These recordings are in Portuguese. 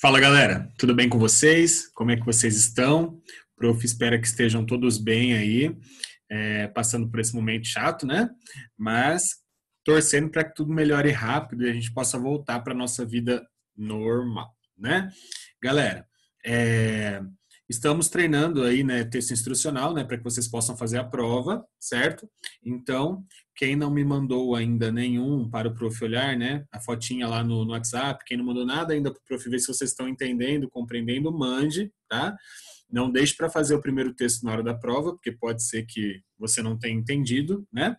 Fala galera, tudo bem com vocês? Como é que vocês estão? Prof, espera que estejam todos bem aí, passando por esse momento chato, né? Mas torcendo para que tudo melhore rápido e a gente possa voltar para a nossa vida normal, né? Galera, é, estamos treinando aí, né, texto instrucional, né, para que vocês possam fazer a prova, certo? Então, quem não me mandou ainda nenhum para o Prof olhar, né, a fotinha lá no WhatsApp, quem não mandou nada ainda para o Prof ver se vocês estão entendendo, compreendendo, mande, tá? Não deixe para fazer o primeiro texto na hora da prova, porque pode ser que você não tenha entendido, né?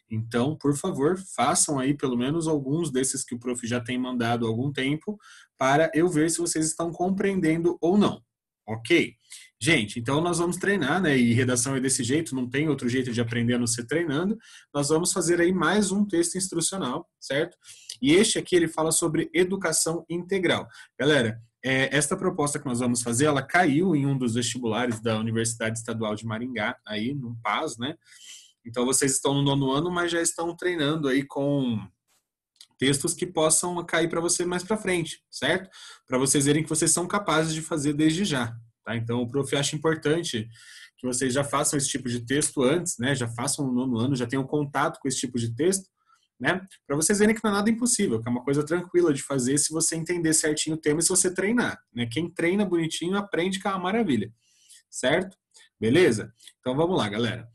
Então, por favor, façam aí pelo menos alguns desses que o Prof já tem mandado há algum tempo, para eu ver se vocês estão compreendendo ou não. Ok? Gente, então nós vamos treinar, né? E redação é desse jeito, não tem outro jeito de aprender a não ser treinando. Nós vamos fazer aí mais um texto instrucional, certo? E este aqui ele fala sobre educação integral. Galera, esta proposta que nós vamos fazer, ela caiu em um dos vestibulares da Universidade Estadual de Maringá, aí no PAS, né? Então vocês estão no 9º ano, mas já estão treinando aí com textos que possam cair para você mais para frente, certo? Para vocês verem que vocês são capazes de fazer desde já, tá? Então o prof acha importante que vocês já façam esse tipo de texto antes, né? Já façam no 9º ano, já tenham contato com esse tipo de texto, né? Para vocês verem que não é nada impossível, que é uma coisa tranquila de fazer se você entender certinho o tema e se você treinar, né? Quem treina bonitinho aprende que é uma maravilha, certo? Beleza? Então vamos lá, galera.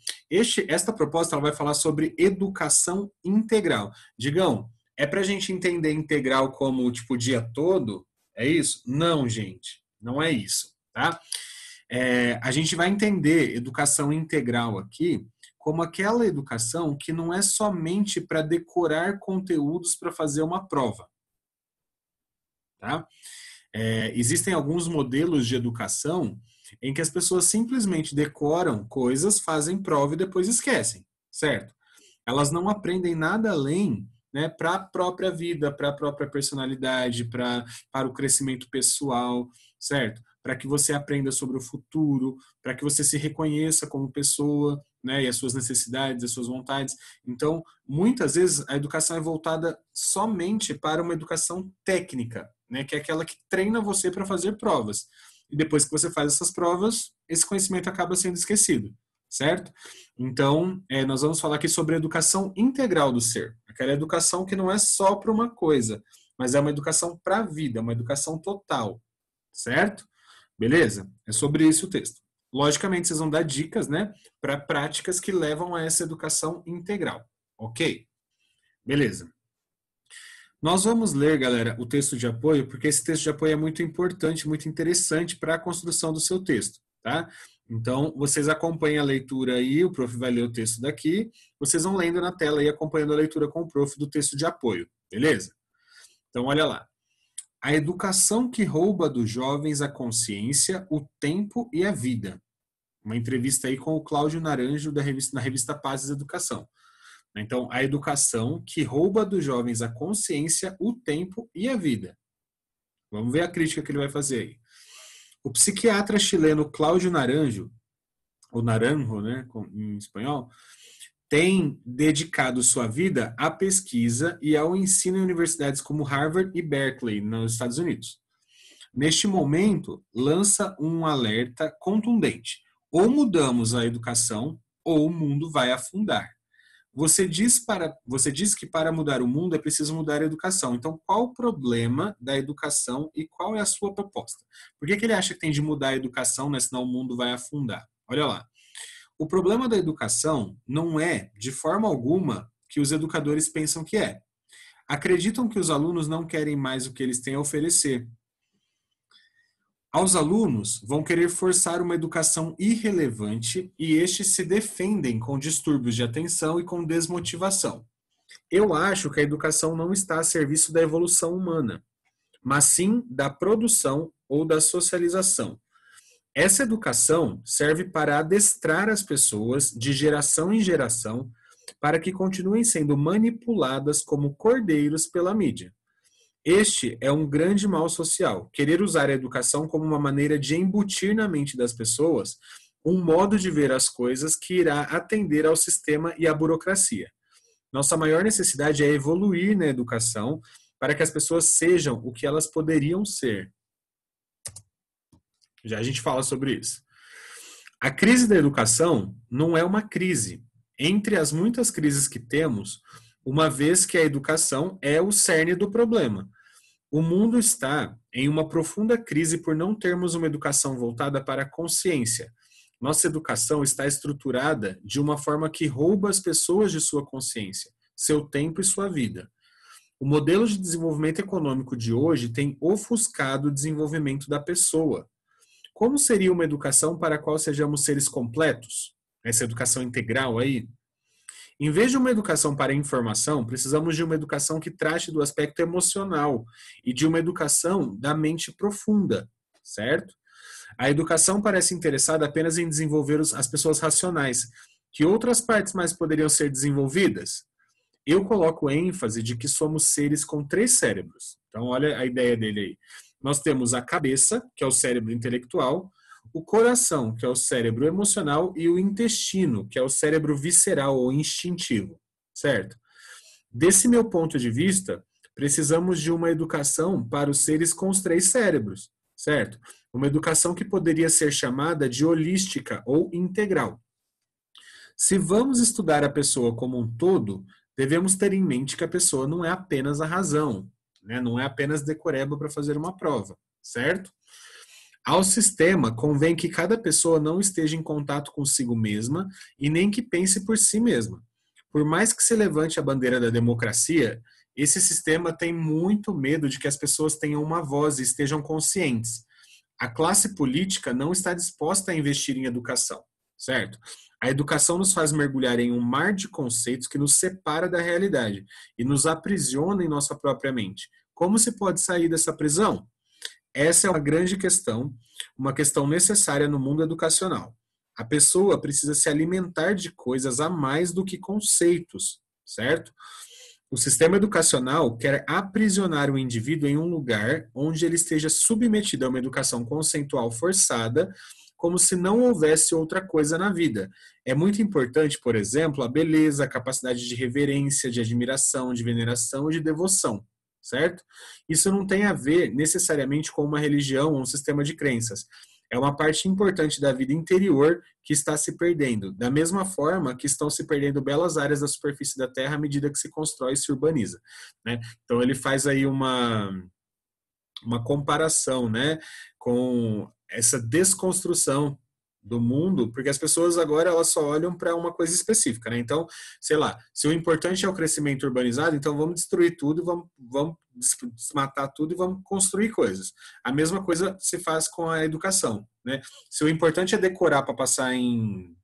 Esta proposta ela vai falar sobre educação integral. Digão, é para a gente entender integral como tipo o dia todo? É isso? Não, gente. Não é isso, tá? A gente vai entender educação integral aqui como aquela educação que não é somente para decorar conteúdos para fazer uma prova, tá? Existem alguns modelos de educação em que as pessoas simplesmente decoram coisas, fazem prova e depois esquecem, certo? Elas não aprendem nada além, né, para a própria vida, para a própria personalidade, para o crescimento pessoal, certo? Para que você aprenda sobre o futuro, para que você se reconheça como pessoa, né, e as suas necessidades, as suas vontades. Então, muitas vezes a educação é voltada somente para uma educação técnica, né, que é aquela que treina você para fazer provas. E depois que você faz essas provas, esse conhecimento acaba sendo esquecido, certo? Então, nós vamos falar aqui sobre a educação integral do ser. Aquela educação que não é só para uma coisa, mas é uma educação para a vida, uma educação total, certo? Beleza? É sobre isso o texto. Logicamente, vocês vão dar dicas, né, para práticas que levam a essa educação integral, ok? Beleza. Nós vamos ler, galera, o texto de apoio, porque esse texto de apoio é muito importante, muito interessante para a construção do seu texto, tá? Então, vocês acompanhem a leitura aí, o prof vai ler o texto daqui, vocês vão lendo na tela e acompanhando a leitura com o prof do texto de apoio, beleza? Então, olha lá. A educação que rouba dos jovens a consciência, o tempo e a vida. Uma entrevista aí com o Cláudio Naranjo, na revista Paz e Educação. Então, a educação que rouba dos jovens a consciência, o tempo e a vida. Vamos ver a crítica que ele vai fazer aí. O psiquiatra chileno Cláudio Naranjo, ou Naranjo, né, em espanhol, tem dedicado sua vida à pesquisa e ao ensino em universidades como Harvard e Berkeley, nos Estados Unidos. Neste momento, lança um alerta contundente. Ou mudamos a educação, ou o mundo vai afundar. Você diz que para mudar o mundo é preciso mudar a educação. Então, qual o problema da educação e qual é a sua proposta? Por que ele acha que tem de mudar a educação, né, senão o mundo vai afundar? Olha lá. O problema da educação não é, de forma alguma, que os educadores pensam que é. Acreditam que os alunos não querem mais o que eles têm a oferecer. Aos alunos, vão querer forçar uma educação irrelevante e estes se defendem com distúrbios de atenção e com desmotivação. Eu acho que a educação não está a serviço da evolução humana, mas sim da produção ou da socialização. Essa educação serve para adestrar as pessoas de geração em geração para que continuem sendo manipuladas como cordeiros pela mídia. Este é um grande mal social, querer usar a educação como uma maneira de embutir na mente das pessoas um modo de ver as coisas que irá atender ao sistema e à burocracia. Nossa maior necessidade é evoluir na educação para que as pessoas sejam o que elas poderiam ser. Já a gente fala sobre isso. A crise da educação não é uma crise. Entre as muitas crises que temos, uma vez que a educação é o cerne do problema. O mundo está em uma profunda crise por não termos uma educação voltada para a consciência. Nossa educação está estruturada de uma forma que rouba as pessoas de sua consciência, seu tempo e sua vida. O modelo de desenvolvimento econômico de hoje tem ofuscado o desenvolvimento da pessoa. Como seria uma educação para a qual sejamos seres completos? Essa educação integral aí? Em vez de uma educação para a informação, precisamos de uma educação que trate do aspecto emocional e de uma educação da mente profunda, certo? A educação parece interessada apenas em desenvolver as pessoas racionais. Que outras partes mais poderiam ser desenvolvidas? Eu coloco ênfase de que somos seres com 3 cérebros. Então, olha a ideia dele aí. Nós temos a cabeça, que é o cérebro intelectual, o coração, que é o cérebro emocional, e o intestino, que é o cérebro visceral ou instintivo, certo? Desse meu ponto de vista, precisamos de uma educação para os seres com os 3 cérebros, certo? Uma educação que poderia ser chamada de holística ou integral. Se vamos estudar a pessoa como um todo, devemos ter em mente que a pessoa não é apenas a razão, né? Não é apenas decoreba para fazer uma prova, certo? Ao sistema, convém que cada pessoa não esteja em contato consigo mesma e nem que pense por si mesma. Por mais que se levante a bandeira da democracia, esse sistema tem muito medo de que as pessoas tenham uma voz e estejam conscientes. A classe política não está disposta a investir em educação, certo? A educação nos faz mergulhar em um mar de conceitos que nos separa da realidade e nos aprisiona em nossa própria mente. Como se pode sair dessa prisão? Essa é uma grande questão, uma questão necessária no mundo educacional. A pessoa precisa se alimentar de coisas a mais do que conceitos, certo? O sistema educacional quer aprisionar o indivíduo em um lugar onde ele esteja submetido a uma educação conceitual forçada, como se não houvesse outra coisa na vida. É muito importante, por exemplo, a beleza, a capacidade de reverência, de admiração, de veneração e de devoção, certo? Isso não tem a ver necessariamente com uma religião ou um sistema de crenças. É uma parte importante da vida interior que está se perdendo, da mesma forma que estão se perdendo belas áreas da superfície da Terra à medida que se constrói e se urbaniza, né? Então ele faz aí uma comparação, né, com essa desconstrução do mundo, porque as pessoas agora elas só olham para uma coisa específica, né? Então, sei lá, se o importante é o crescimento urbanizado, então vamos destruir tudo, vamos desmatar tudo e vamos construir coisas. A mesma coisa se faz com a educação, né? Se o importante é decorar para passar em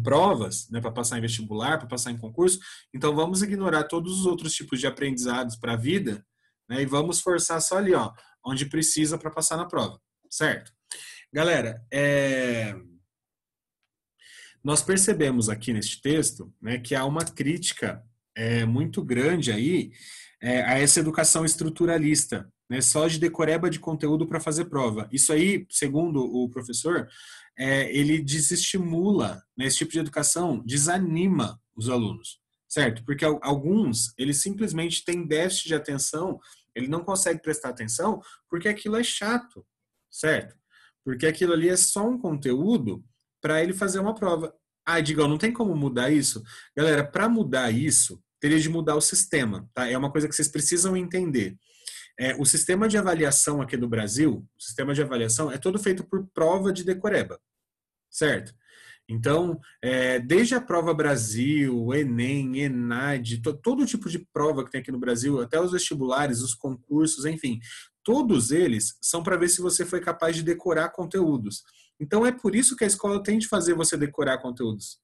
provas, né, para passar em vestibular, para passar em concurso, então vamos ignorar todos os outros tipos de aprendizados para a vida, né, e vamos forçar só ali, ó, onde precisa para passar na prova, certo? Galera, nós percebemos aqui neste texto, né, que há uma crítica muito grande aí a essa educação estruturalista, né, só de decoreba de conteúdo para fazer prova. Isso aí, segundo o professor, ele desestimula, né, esse tipo de educação desanima os alunos, certo? Porque alguns, eles simplesmente têm déficit de atenção, ele não consegue prestar atenção porque aquilo é chato, certo? Porque aquilo ali é só um conteúdo para ele fazer uma prova. Ah, Digão, não tem como mudar isso? Galera, para mudar isso, teria de mudar o sistema, tá? É uma coisa que vocês precisam entender. O sistema de avaliação aqui do Brasil, o sistema de avaliação é todo feito por prova de decoreba, certo? Então, desde a prova Brasil, o Enem, ENAD, todo tipo de prova que tem aqui no Brasil, até os vestibulares, os concursos, enfim, todos eles são para ver se você foi capaz de decorar conteúdos. Então, é por isso que a escola tem de fazer você decorar conteúdos.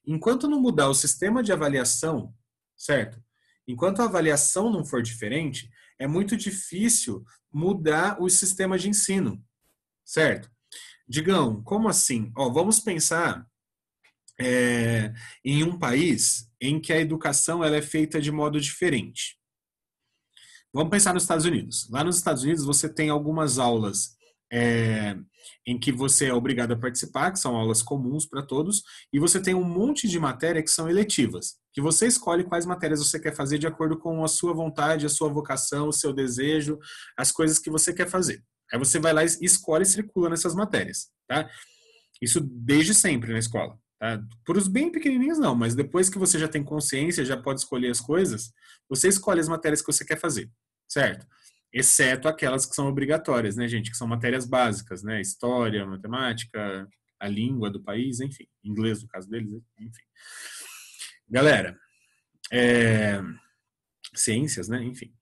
Enquanto não mudar o sistema de avaliação, certo? Enquanto a avaliação não for diferente, é muito difícil mudar o sistema de ensino, certo? Digam, como assim? Vamos pensar em um país em que a educação ela é feita de modo diferente. Vamos pensar nos Estados Unidos. Lá nos Estados Unidos você tem algumas aulas em que você é obrigado a participar, que são aulas comuns para todos, e você tem um monte de matéria que são eletivas, que você escolhe quais matérias você quer fazer de acordo com a sua vontade, a sua vocação, o seu desejo, as coisas que você quer fazer. Aí você vai lá e escolhe e circula nessas matérias, tá? Isso desde sempre na escola, tá? Por os bem pequenininhos não, mas depois que você já tem consciência, já pode escolher as coisas, você escolhe as matérias que você quer fazer, certo? Exceto aquelas que são obrigatórias, né, gente? Que são matérias básicas, né? História, matemática, a língua do país, enfim. Inglês, no caso deles, enfim. Galera, ciências, né? Enfim.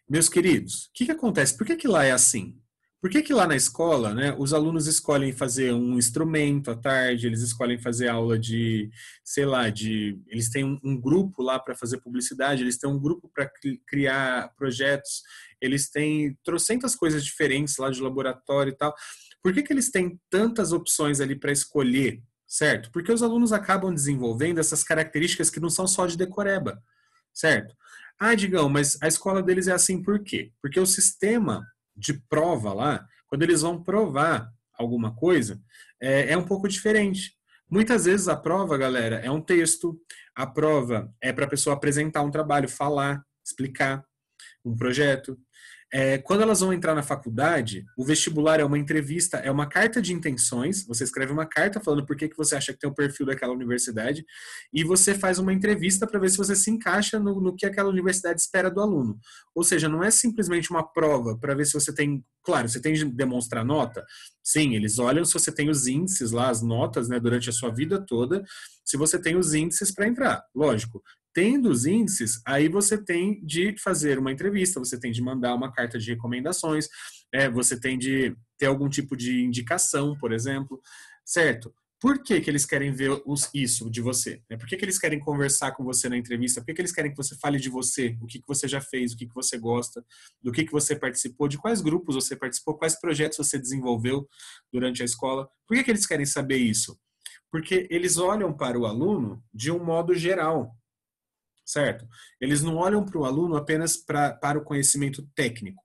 Meus queridos, o que acontece? Por que lá é assim? Por que lá na escola, né, os alunos escolhem fazer um instrumento à tarde, eles escolhem fazer aula de, sei lá, eles têm um grupo lá para fazer publicidade, eles têm um grupo para criar projetos, eles têm trocentas coisas diferentes lá de laboratório e tal. Por que eles têm tantas opções ali para escolher, certo? Porque os alunos acabam desenvolvendo essas características que não são só de decoreba, certo? Ah, Digão, mas a escola deles é assim por quê? Porque o sistema de prova lá, quando eles vão provar alguma coisa, é um pouco diferente. Muitas vezes a prova, galera, é um texto, a prova é para a pessoa apresentar um trabalho, falar, explicar um projeto. Quando elas vão entrar na faculdade, o vestibular é uma entrevista, é uma carta de intenções. Você escreve uma carta falando por que você acha que tem o perfil daquela universidade e você faz uma entrevista para ver se você se encaixa no que aquela universidade espera do aluno. Ou seja, não é simplesmente uma prova para ver se você tem... Claro, você tem de demonstrar nota. Sim, eles olham se você tem os índices lá, as notas, né, durante a sua vida toda, se você tem os índices para entrar. Lógico. Tendo os índices, aí você tem de fazer uma entrevista, você tem de mandar uma carta de recomendações, você tem de ter algum tipo de indicação, por exemplo, certo? Por que eles querem ver isso de você? Por que eles querem conversar com você na entrevista? Por que eles querem que você fale de você? O que você já fez? O que você gosta? Do que você participou? De quais grupos você participou? Quais projetos você desenvolveu durante a escola? Por que eles querem saber isso? Porque eles olham para o aluno de um modo geral, certo? Eles não olham para o aluno apenas para o conhecimento técnico,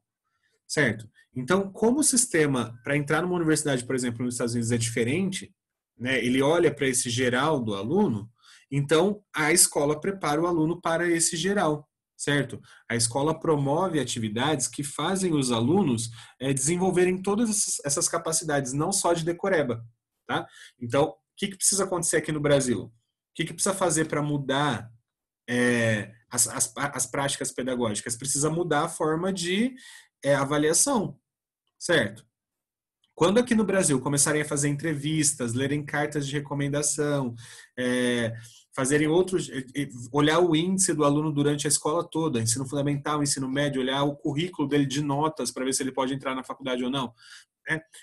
certo? Então, como o sistema para entrar numa universidade, por exemplo, nos Estados Unidos é diferente, né? Ele olha para esse geral do aluno, então a escola prepara o aluno para esse geral, certo? A escola promove atividades que fazem os alunos desenvolverem todas essas capacidades, não só de decoreba, tá? Então, o que precisa acontecer aqui no Brasil? O que precisa fazer para mudar as práticas pedagógicas? Precisa mudar a forma de avaliação, certo? Quando aqui no Brasil começarem a fazer entrevistas, lerem cartas de recomendação, fazerem outros, olhar o índice do aluno durante a escola toda, ensino fundamental, ensino médio, olhar o currículo dele de notas para ver se ele pode entrar na faculdade ou não.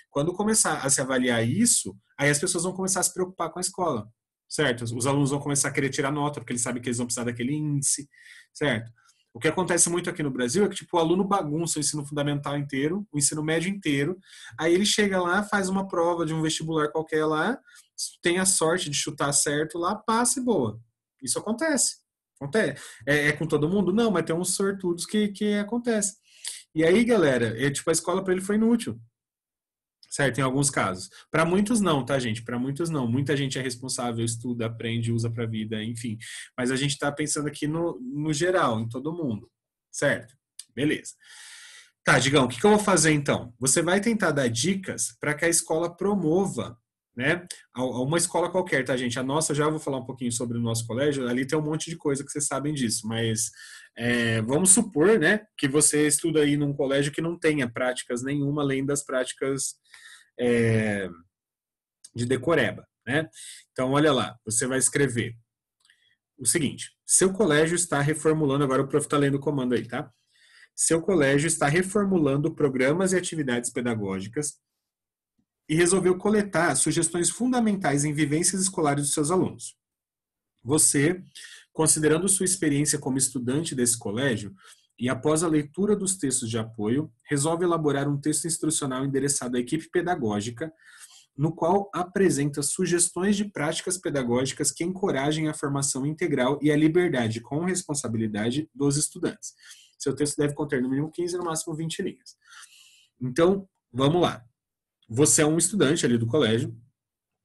Quando começar a se avaliar isso, aí as pessoas vão começar a se preocupar com a escola, certo? Os alunos vão começar a querer tirar nota, porque eles sabem que eles vão precisar daquele índice, certo? O que acontece muito aqui no Brasil é que tipo, o aluno bagunça o ensino fundamental inteiro, o ensino médio inteiro, aí ele chega lá, faz uma prova de um vestibular qualquer lá, tem a sorte de chutar certo lá, passa e boa. Isso acontece. É com todo mundo? Não, mas tem uns sortudos que acontece. E aí, galera, tipo, a escola para ele foi inútil. Certo, em alguns casos. Para muitos não, tá, gente? Para muitos não. Muita gente é responsável, estuda, aprende, usa para a vida, enfim. Mas a gente está pensando aqui no geral, em todo mundo. Certo? Beleza. Tá, Digão, o que eu vou fazer então? Você vai tentar dar dicas para que a escola promova, né? Uma escola qualquer, tá, gente? A nossa, já vou falar um pouquinho sobre o nosso colégio, ali tem um monte de coisa que vocês sabem disso, mas vamos supor, né, que você estuda aí num colégio que não tenha práticas nenhuma além das práticas de decoreba, né? Então, olha lá, você vai escrever o seguinte: seu colégio está reformulando, agora o prof está lendo o comando aí, tá? Seu colégio está reformulando programas e atividades pedagógicas e resolveu coletar sugestões fundamentais em vivências escolares dos seus alunos. Você, considerando sua experiência como estudante desse colégio, e após a leitura dos textos de apoio, resolve elaborar um texto instrucional endereçado à equipe pedagógica, no qual apresenta sugestões de práticas pedagógicas que encorajem a formação integral e a liberdade com responsabilidade dos estudantes. Seu texto deve conter no mínimo 15 e no máximo 20 linhas. Então, vamos lá. Você é um estudante ali do colégio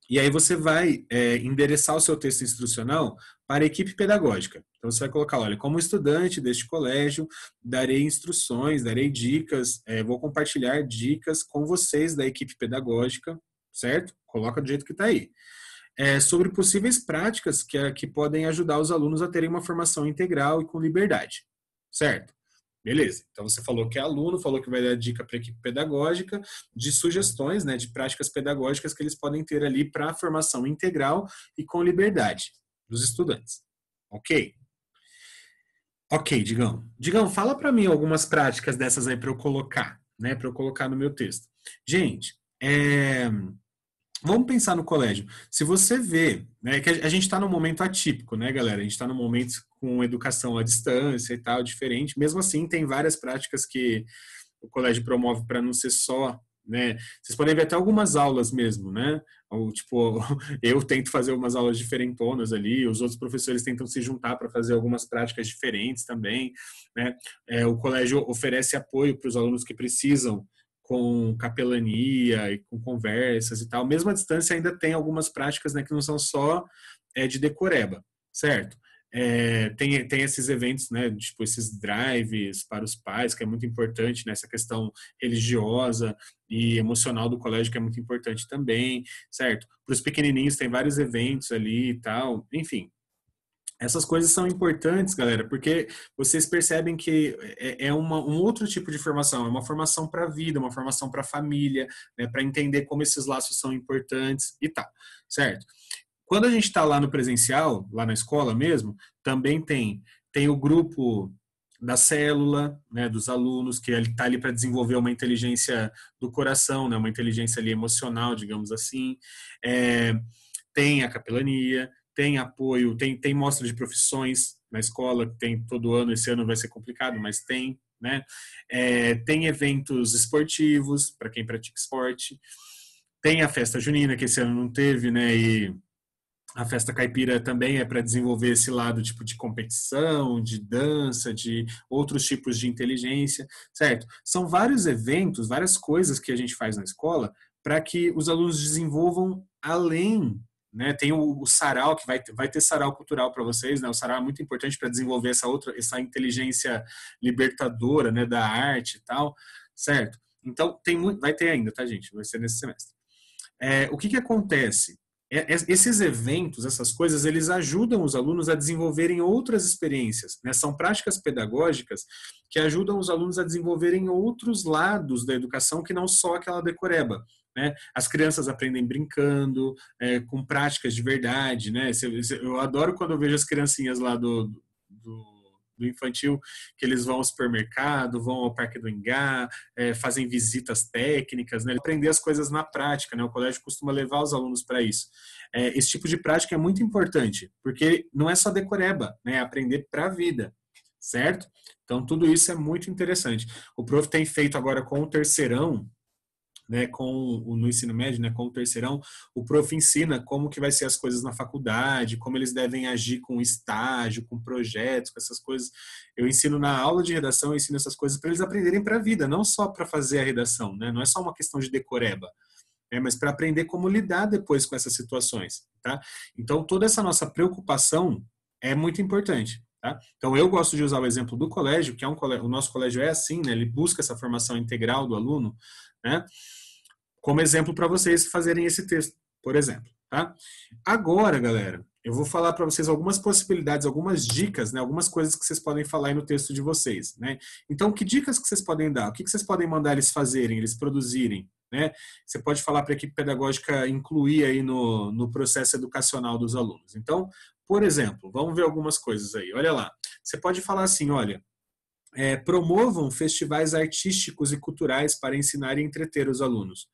E aí você vai endereçar o seu texto instrucional para a equipe pedagógica. Então você vai colocar, olha, como estudante deste colégio, darei instruções, darei dicas, vou compartilhar dicas com vocês da equipe pedagógica, certo? Coloca do jeito que está aí. Sobre possíveis práticas que podem ajudar os alunos a terem uma formação integral e com liberdade, certo? Beleza. Então você falou que é aluno, falou que vai dar dica para a equipe pedagógica, de sugestões, né, de práticas pedagógicas que eles podem ter ali para a formação integral e com liberdade dos estudantes. Ok? Ok, Digão. Digão, fala para mim algumas práticas dessas aí para eu colocar, né, para eu colocar no meu texto. Gente, vamos pensar no colégio. Se você vê, né, que a gente está num momento atípico, né, galera? A gente está num momento com educação à distância e tal, diferente. Mesmo assim, tem várias práticas que o colégio promove para não ser só, né? Vocês podem ver até algumas aulas mesmo, né? Ou, tipo, eu tento fazer algumas aulas diferentonas ali, os outros professores tentam se juntar para fazer algumas práticas diferentes também, né? O colégio oferece apoio para os alunos que precisam com capelania e com conversas e tal. Mesmo à distância ainda tem algumas práticas, né, que não são só de decoreba, certo? Tem esses eventos, né, tipo esses drives para os pais, que é muito importante nessa questão religiosa e emocional do colégio, que é muito importante também, certo? Para os pequenininhos tem vários eventos ali e tal, enfim. Essas coisas são importantes, galera, porque vocês percebem que um outro tipo de formação, é uma formação para a vida, uma formação para a família, né, para entender como esses laços são importantes e tal, certo? Quando a gente está lá no presencial, lá na escola mesmo, também tem o grupo da célula, né, dos alunos, que ele está ali para desenvolver uma inteligência do coração, né, uma inteligência ali emocional, digamos assim. Tem a capelania, tem apoio, tem mostra de profissões na escola, tem todo ano, esse ano vai ser complicado, mas tem, né? Tem eventos esportivos para quem pratica esporte, tem a festa junina, que esse ano não teve, né? E a festa caipira também é para desenvolver esse lado tipo de competição, de dança, de outros tipos de inteligência, certo? São vários eventos, várias coisas que a gente faz na escola para que os alunos desenvolvam além, né? Tem o sarau, que vai ter sarau cultural para vocês, né? O sarau é muito importante para desenvolver essa inteligência libertadora, né, da arte e tal, certo? Então vai ter ainda, tá, gente? Vai ser nesse semestre. O que acontece? Esses eventos, essas coisas, eles ajudam os alunos a desenvolverem outras experiências, né? São práticas pedagógicas que ajudam os alunos a desenvolverem outros lados da educação que não só aquela decoreba, né? As crianças aprendem brincando, com práticas de verdade, né? Eu adoro quando eu vejo as criancinhas lá do infantil, que eles vão ao supermercado, vão ao Parque do Engá, fazem visitas técnicas, né? Aprender as coisas na prática, né? O colégio costuma levar os alunos para isso. Esse tipo de prática é muito importante, porque não é só decoreba, né? É aprender para a vida, certo? Então, tudo isso é muito interessante. O prof tem feito agora com o terceirão, né, no ensino médio, né, com o terceirão, o prof ensina como que vai ser as coisas na faculdade, como eles devem agir com estágio, com projetos, com essas coisas. Eu ensino na aula de redação, eu ensino essas coisas para eles aprenderem para a vida, não só para fazer a redação, né, não é só uma questão de decoreba, mas para aprender como lidar depois com essas situações, tá? Então, toda essa nossa preocupação é muito importante. Tá? Então, eu gosto de usar o exemplo do colégio, que o nosso colégio é assim, né? Ele busca essa formação integral do aluno, né? Como exemplo para vocês fazerem esse texto, por exemplo. Tá? Agora, galera, eu vou falar para vocês algumas possibilidades, algumas dicas, né? Algumas coisas que vocês podem falar aí no texto de vocês. Né? Então, que dicas que vocês podem dar? O que vocês podem mandar eles fazerem, eles produzirem? Né? Você pode falar para a equipe pedagógica incluir aí no processo educacional dos alunos. Então, por exemplo, vamos ver algumas coisas aí. Olha lá, você pode falar assim, olha, promovam festivais artísticos e culturais para ensinar e entreter os alunos.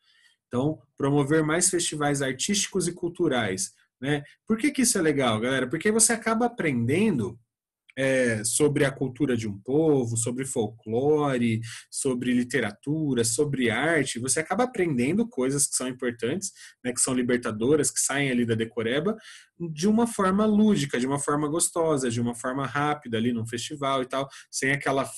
Então, promover mais festivais artísticos e culturais. Né? Por que isso é legal, galera? Porque você acaba aprendendo sobre a cultura de um povo, sobre folclore, sobre literatura, sobre arte. Você acaba aprendendo coisas que são importantes, né, que são libertadoras, que saem ali da decoreba, de uma forma lúdica, de uma forma gostosa, de uma forma rápida ali num festival e tal, sem aquela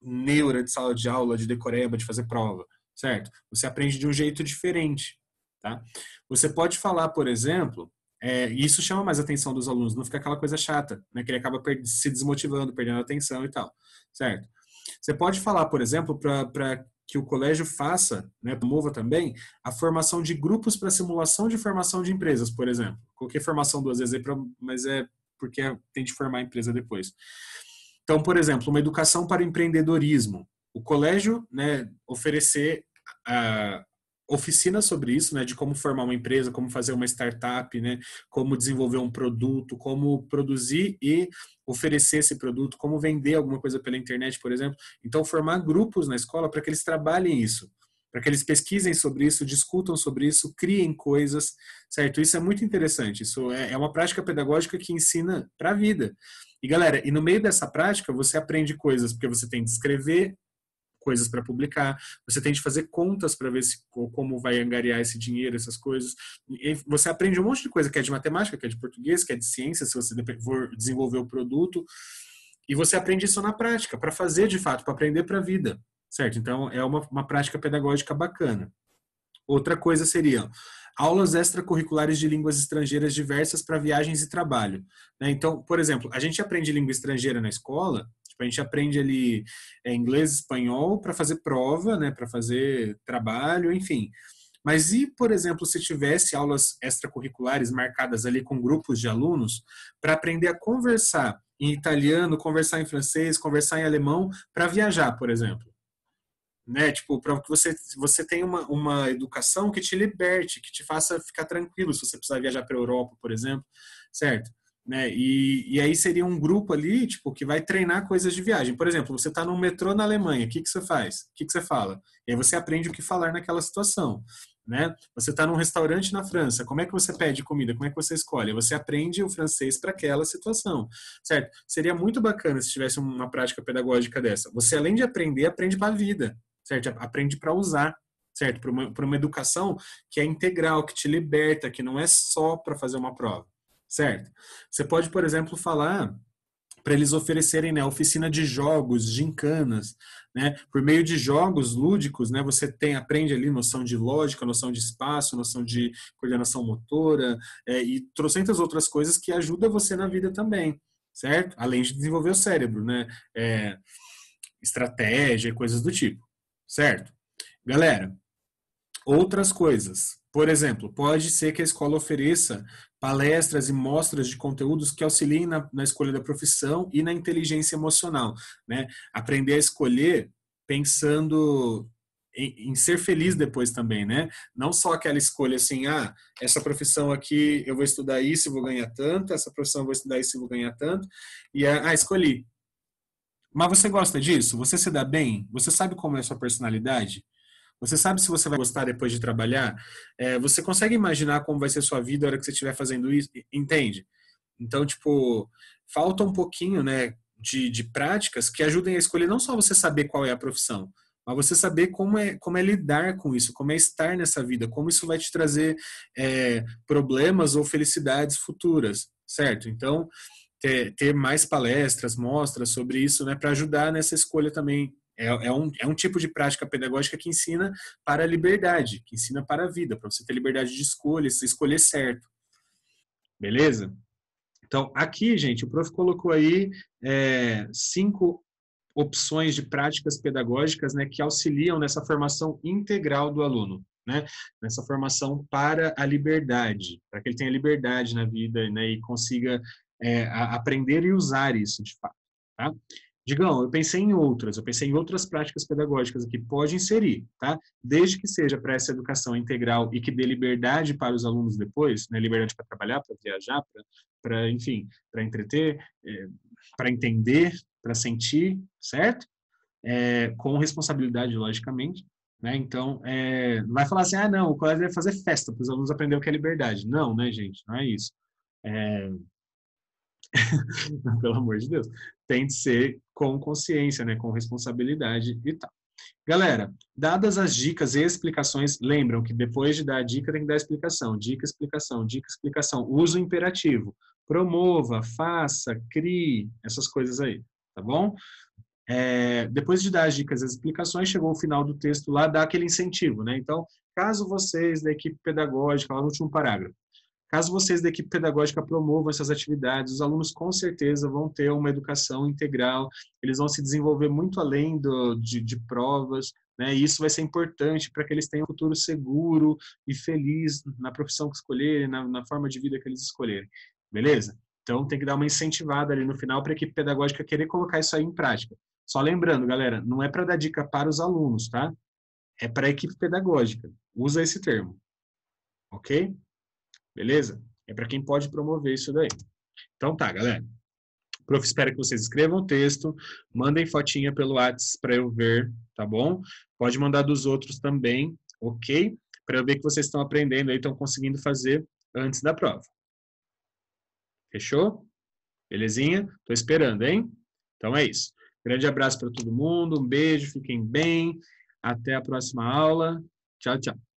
neura de sala de aula, de decoreba, de fazer prova, certo? Você aprende de um jeito diferente, tá? Você pode falar, por exemplo, e isso chama mais a atenção dos alunos, não fica aquela coisa chata, né? Que ele acaba se desmotivando, perdendo a atenção e tal, certo? Você pode falar, por exemplo, para que o colégio faça, né, promova também, a formação de grupos para simulação de formação de empresas, por exemplo. Coloquei formação duas vezes aí, mas é porque tem de formar a empresa depois. Então, por exemplo, uma educação para o empreendedorismo. O colégio, né, oferecer oficinas sobre isso, né, de como formar uma empresa, como fazer uma startup, né, como desenvolver um produto, como produzir e oferecer esse produto, como vender alguma coisa pela internet, por exemplo. Então, formar grupos na escola para que eles trabalhem isso, para que eles pesquisem sobre isso, discutam sobre isso, criem coisas, certo? Isso é muito interessante. Isso é uma prática pedagógica que ensina para a vida. E galera, e no meio dessa prática você aprende coisas, porque você tem de escrever coisas para publicar, você tem de fazer contas para ver como vai angariar esse dinheiro, essas coisas. E você aprende um monte de coisa, que é de matemática, que é de português, que é de ciência, se você for desenvolver o produto. E você aprende isso na prática, para fazer de fato, para aprender para a vida, certo? Então, é uma prática pedagógica bacana. Outra coisa seria aulas extracurriculares de línguas estrangeiras diversas para viagens e trabalho, né? Então, por exemplo, a gente aprende língua estrangeira na escola, tipo, a gente aprende ali inglês, espanhol para fazer prova, né, para fazer trabalho, enfim. Mas e, por exemplo, se tivesse aulas extracurriculares marcadas ali com grupos de alunos para aprender a conversar em italiano, conversar em francês, conversar em alemão para viajar, por exemplo? Né? Tipo, para que você tenha uma educação que te liberte, que te faça ficar tranquilo se você precisar viajar para a Europa, por exemplo, certo? Né? E aí seria um grupo ali, tipo, que vai treinar coisas de viagem. Por exemplo, você está num metrô na Alemanha, o que você faz? O que você fala? E aí você aprende o que falar naquela situação. Né? Você está num restaurante na França, como é que você pede comida? Como é que você escolhe? Você aprende o francês para aquela situação, certo? Seria muito bacana se tivesse uma prática pedagógica dessa. Você, além de aprender, aprende para a vida, certo? Aprende para usar, certo? Para uma educação que é integral, que te liberta, que não é só para fazer uma prova, certo? Você pode, por exemplo, falar para eles oferecerem, né, oficina de jogos, gincanas, né? Por meio de jogos lúdicos, né, você aprende ali noção de lógica, noção de espaço, noção de coordenação motora, e trocentas outras coisas que ajudam você na vida também, certo? Além de desenvolver o cérebro, né? Estratégia e coisas do tipo, certo? Galera, outras coisas. Por exemplo, pode ser que a escola ofereça palestras e mostras de conteúdos que auxiliem na escolha da profissão e na inteligência emocional, né? Aprender a escolher pensando em ser feliz depois também, né? Não só aquela escolha assim, essa profissão aqui eu vou estudar isso e vou ganhar tanto, essa profissão eu vou estudar isso e vou ganhar tanto, e escolhi. Mas você gosta disso? Você se dá bem? Você sabe como é a sua personalidade? Você sabe se você vai gostar depois de trabalhar? Você consegue imaginar como vai ser sua vida na hora que você estiver fazendo isso? Entende? Então, tipo, falta um pouquinho, né, de práticas que ajudem a escolher não só você saber qual é a profissão, mas você saber como é lidar com isso, como é estar nessa vida, como isso vai te trazer problemas ou felicidades futuras, certo? Então, ter mais palestras, mostras sobre isso, né, para ajudar nessa escolha também. É um tipo de prática pedagógica que ensina para a liberdade, que ensina para a vida, para você ter liberdade de escolha, se escolher certo. Beleza? Então, aqui, gente, o prof colocou aí 5 opções de práticas pedagógicas, né, que auxiliam nessa formação integral do aluno, né, nessa formação para a liberdade, para que ele tenha liberdade na vida, né, e consiga aprender e usar isso de fato. Tá? Digão, eu pensei em outras práticas pedagógicas que pode inserir, tá? Desde que seja para essa educação integral e que dê liberdade para os alunos depois, né? Liberdade para trabalhar, para viajar, enfim, para entreter, para entender, para sentir, certo? Com responsabilidade, logicamente. Né? Então, não vai falar assim, não, o colégio vai fazer festa para os alunos aprenderem o que é liberdade. Não, né, gente? Não é isso. Pelo amor de Deus. Tem de ser com consciência, né? Com responsabilidade e tal. Galera, dadas as dicas e explicações, lembram que depois de dar a dica tem que dar a explicação. Dica, explicação, dica, explicação. Uso imperativo. Promova, faça, crie, essas coisas aí. Tá bom? Depois de dar as dicas e as explicações, chegou o final do texto lá, dá aquele incentivo, né? Então, caso vocês da equipe pedagógica, lá no último parágrafo, caso vocês da equipe pedagógica promovam essas atividades, os alunos com certeza vão ter uma educação integral, eles vão se desenvolver muito além de provas, né? E isso vai ser importante para que eles tenham um futuro seguro e feliz na profissão que escolherem, na forma de vida que eles escolherem. Beleza? Então, tem que dar uma incentivada ali no final para a equipe pedagógica querer colocar isso aí em prática. Só lembrando, galera, não é para dar dica para os alunos, tá? É para a equipe pedagógica. Usa esse termo. Ok? Beleza? É para quem pode promover isso daí. Então tá, galera. O prof espera que vocês escrevam o texto, mandem fotinha pelo WhatsApp para eu ver, tá bom? Pode mandar dos outros também, ok? Para eu ver que vocês estão aprendendo aí, estão conseguindo fazer antes da prova. Fechou? Belezinha? Tô esperando, hein? Então é isso. Grande abraço para todo mundo, um beijo, fiquem bem. Até a próxima aula. Tchau, tchau.